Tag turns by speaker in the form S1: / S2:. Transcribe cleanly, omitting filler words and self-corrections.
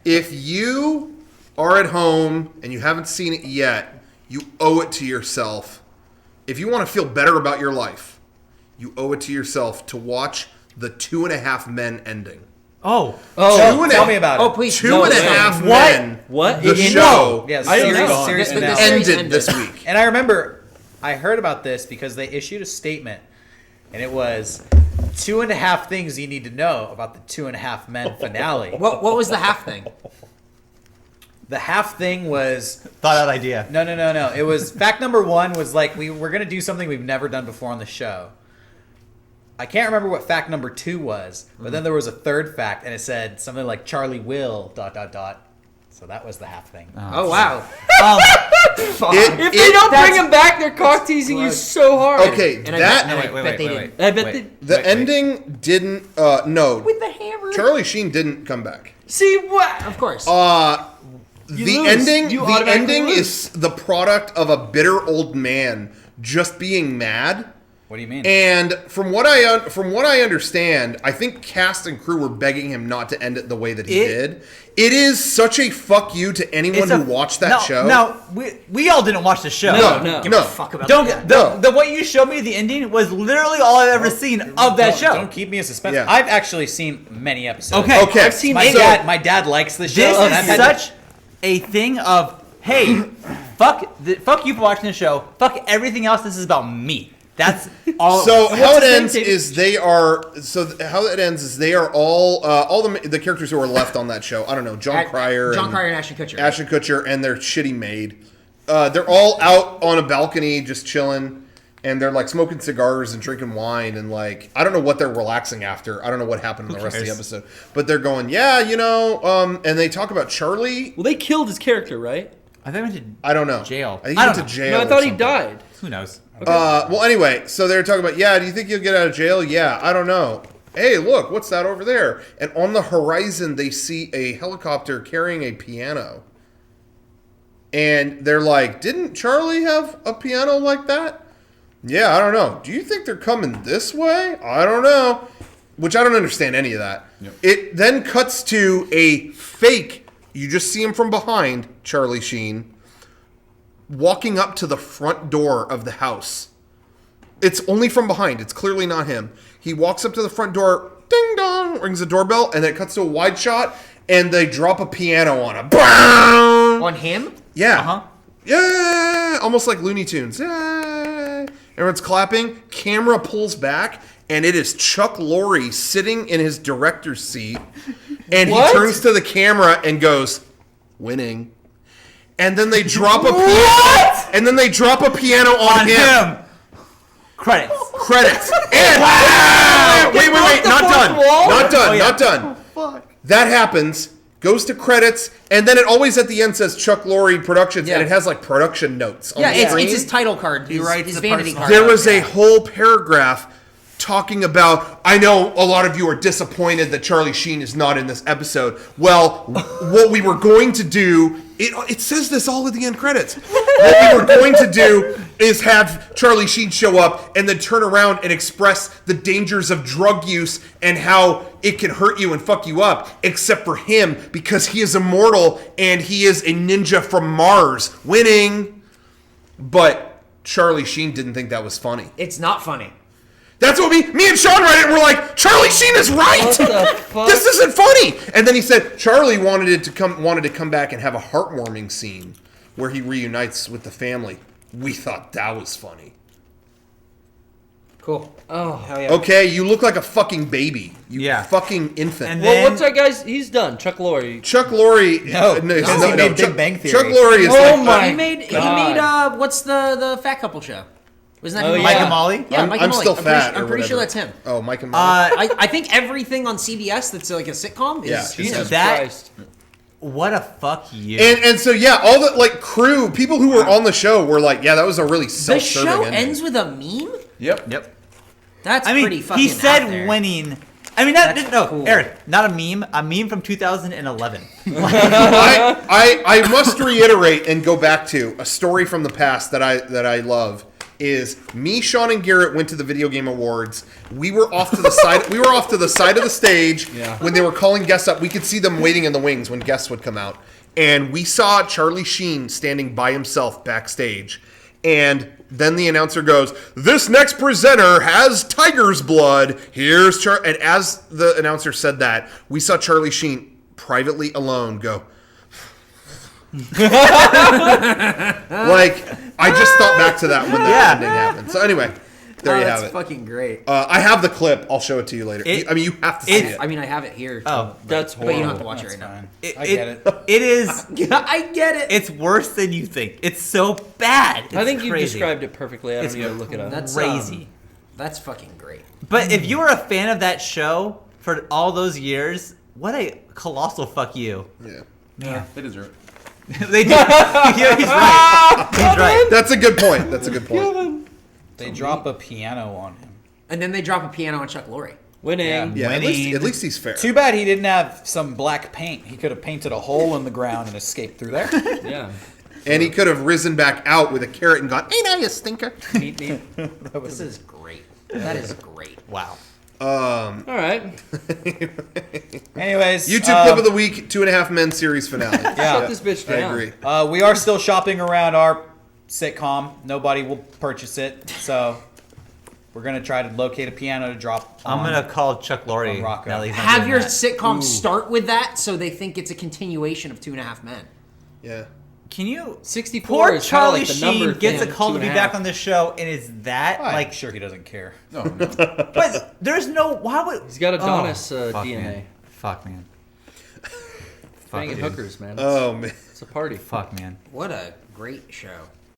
S1: If you are at home and you haven't seen it yet, you owe it to yourself. If you want to feel better about your life, you owe it to yourself to watch the 2.5 Men ending.
S2: Oh,
S3: tell me about it.
S4: Oh, please.
S1: 2.5 Men.
S5: What?
S1: The show
S3: Yeah,
S4: Seriously,
S1: ended this week.
S3: And I remember I heard about this because they issued a statement, and it was 2.5 things you need to know about the 2.5 Men finale.
S4: What was the half thing?
S3: The half thing was
S2: thought out idea.
S3: no. It was fact number 1 was like we're gonna do something we've never done before on the show. I can't remember what fact number 2 was, but then there was a third fact, and it said something like Charlie will ... So that was the half thing.
S4: Oh wow.
S5: If they don't bring him back, they're cock teasing you so hard.
S1: Okay,
S4: And
S1: that
S4: I bet they didn't.
S5: I bet
S1: the ending didn't. No,
S5: with the hammer.
S1: Charlie Sheen didn't come back.
S5: See what?
S4: Of course.
S1: The
S5: lose.
S1: ending.
S5: You
S1: The
S5: automatically
S1: ending
S5: lose.
S1: is the product of a bitter old man just being mad.
S3: What do you mean?
S1: And from what I understand, I think cast and crew were begging him not to end it the way that he did. It is such a fuck you to anyone who watched that show.
S2: No, we all didn't watch the show.
S1: No.
S4: Give a fuck about
S2: Don't
S4: that.
S2: the what you showed me the ending was literally all I've ever seen of that show.
S3: Don't keep me in suspense.
S1: Yeah.
S3: I've actually seen many episodes.
S2: Okay.
S5: I've seen
S3: My dad likes the show.
S2: This
S3: and I've
S2: is
S3: had
S2: such a thing of hey, fuck you for watching the show. Fuck everything else. This is about me. That's all.
S1: So how it
S5: his name,
S1: ends
S5: David?
S1: is they are all the characters who are left on that show. I don't know, John Cryer and
S4: Ashton Kutcher.
S1: Ashton Kutcher and their shitty maid. They're all out on a balcony just chilling, and they're like smoking cigars and drinking wine, and like I don't know what they're relaxing after. I don't know what happened in the rest of the episode, but they're going, and they talk about Charlie.
S5: Well, they killed his character, right?
S2: I think we went to
S1: I don't know.
S2: jail.
S1: I think he
S2: I
S1: went
S2: don't
S1: to
S2: know.
S1: jail.
S5: No, I
S1: or
S5: thought he
S1: something.
S5: died.
S2: Who knows?
S1: Well, anyway, so they're talking about, do you think you'll get out of jail? Yeah, I don't know. Hey, look, what's that over there? And on the horizon, they see a helicopter carrying a piano. And they're like, didn't Charlie have a piano like that? Yeah, I don't know. Do you think they're coming this way? I don't know. Which I don't understand any of that. Yep. It then cuts to a fake, you just see him from behind, Charlie Sheen, walking up to the front door of the house. It's only from behind. It's clearly not him. He walks up to the front door, ding dong, rings the doorbell, and then it cuts to a wide shot, and they drop a piano on him.
S4: On him?
S1: Yeah.
S2: Uh-huh.
S1: Yeah. Almost like Looney Tunes. Yeah. Everyone's clapping. Camera pulls back, and it is Chuck Lorre sitting in his director's seat, and he turns to the camera and goes, winning. And then they drop a piano. And then they drop a piano on him.
S2: Credits.
S1: And wait, not done. That happens. Goes to credits, and then it always at the end says Chuck Lorre Productions, and it has like production notes on the screen.
S4: It's his title card. He writes his vanity card.
S1: There was a whole paragraph talking about, I know a lot of you are disappointed that Charlie Sheen is not in this episode. Well, what we were going to do, it says this all at the end credits. What we were going to do is have Charlie Sheen show up and then turn around and express the dangers of drug use and how it can hurt you and fuck you up, except for him, because he is immortal and he is a ninja from Mars, winning. But Charlie Sheen didn't think that was funny.
S4: It's not funny.
S1: That's what me and Sean read it, and we're like, Charlie Sheen is right.
S5: What the fuck?
S1: This isn't funny. And then he said Charlie wanted to come back and have a heartwarming scene where he reunites with the family. We thought that was funny.
S4: Cool.
S5: Oh, hell yeah.
S1: Okay, you look like a fucking baby. You
S2: Yeah.
S1: fucking infant.
S2: And
S5: Well,
S2: then,
S5: what's that guy's? He's done. Chuck Lorre.
S1: Chuck Lorre.
S2: because he made Big Bang Theory.
S1: Chuck Lorre is
S5: Oh
S1: like,
S5: my
S4: He made
S5: God.
S4: what's the fat couple show? Wasn't that
S5: Oh,
S4: him?
S5: yeah.
S2: Mike and Molly?
S4: Yeah,
S1: I'm,
S4: Mike and
S1: I'm
S4: Molly.
S1: still fat.
S4: I'm
S1: or
S4: pretty sure
S1: whatever.
S4: that's him.
S1: Oh, Mike and Molly.
S4: I think everything on CBS that's like a sitcom is
S1: Yeah.
S5: Jesus
S2: That-
S5: Christ.
S2: What a fuck you.
S1: And so yeah, all the like crew people who were on the show were like, yeah, that was a really
S4: the
S1: self-serving
S4: show
S1: ending.
S4: ends with a meme?
S2: Yep.
S4: That's
S2: I mean,
S4: pretty fucking
S2: he said
S4: out there.
S2: winning. I mean, no,
S4: cool.
S2: Eric, not a meme. A meme from 2011.
S1: I must reiterate and go back to a story from the past that I love is me, Sean, and Garrett went to the Video Game Awards. We were off to the side. We were off to the side of the stage when they were calling guests up. We could see them waiting in the wings when guests would come out, and we saw Charlie Sheen standing by himself backstage. And then the announcer goes, "This next presenter has tiger's blood. Here's Charlie." And as the announcer said that, we saw Charlie Sheen privately alone go. Like, I just thought back to that when that ending happened. So anyway, there you have
S4: That's
S1: it.
S4: fucking great.
S1: I have the clip. I'll show it to you later.
S2: It-
S1: I mean, you have to see it.
S4: I mean, I have it here.
S2: Oh,
S5: That's
S4: but you don't
S5: horrible.
S4: have to watch it
S3: That's
S4: right
S3: fine.
S2: It-
S3: I get it.
S2: It is.
S4: I get it.
S2: It's worse than you think. It's so bad. It's
S5: I think you
S2: crazy.
S5: described it perfectly. I
S2: It's
S5: don't need to look it up.
S4: That's
S2: crazy.
S4: That's fucking great.
S2: But if you were a fan of that show for all those years, what a colossal fuck you.
S1: Yeah.
S2: Man.
S6: They deserve it.
S2: They do. Yeah, he's right. He's right.
S1: That's a good point. That's a good point.
S3: They drop a piano on him.
S4: And then they drop a piano on Chuck Lorre.
S5: Winning.
S1: Yeah,
S2: Winning.
S1: at least he's fair.
S3: Too bad he didn't have some black paint. He could have painted a hole in the ground and escaped through there.
S5: Yeah.
S1: And he could have risen back out with a carrot and gone, "Hey, now you stinker."
S5: Neat, neat.
S4: This is great. That is great.
S2: Wow.
S5: All right.
S3: Anyways,
S1: YouTube clip of the week: 2.5 Men series finale.
S3: Yeah.
S5: Shut this bitch
S1: I
S5: down.
S1: agree.
S3: we are still shopping around our sitcom. Nobody will purchase it, so we're gonna try to locate a piano to drop.
S2: I'm
S3: on.
S2: going to call Chuck Lorre.
S3: On Rocco.
S2: now that he's not
S4: Have
S2: doing
S4: your
S2: that.
S4: sitcom start with that so they think it's a continuation of 2.5 Men.
S1: Yeah.
S2: Can you?
S5: 64
S2: Poor
S5: is
S2: Charlie
S5: kinda like the number
S2: Sheen gets a
S5: thing,
S2: call to be
S5: 2.5.
S2: back on this show, and is that
S3: I'm
S2: like?
S3: sure he doesn't care.
S6: No, no.
S2: But there's no. Why would?
S5: He's got Adonis
S2: fuck,
S5: DNA.
S2: Man. Fuck man.
S5: Banging
S2: dude.
S5: hookers, man.
S1: Oh man.
S5: It's a party.
S2: Fuck man.
S4: What a great show.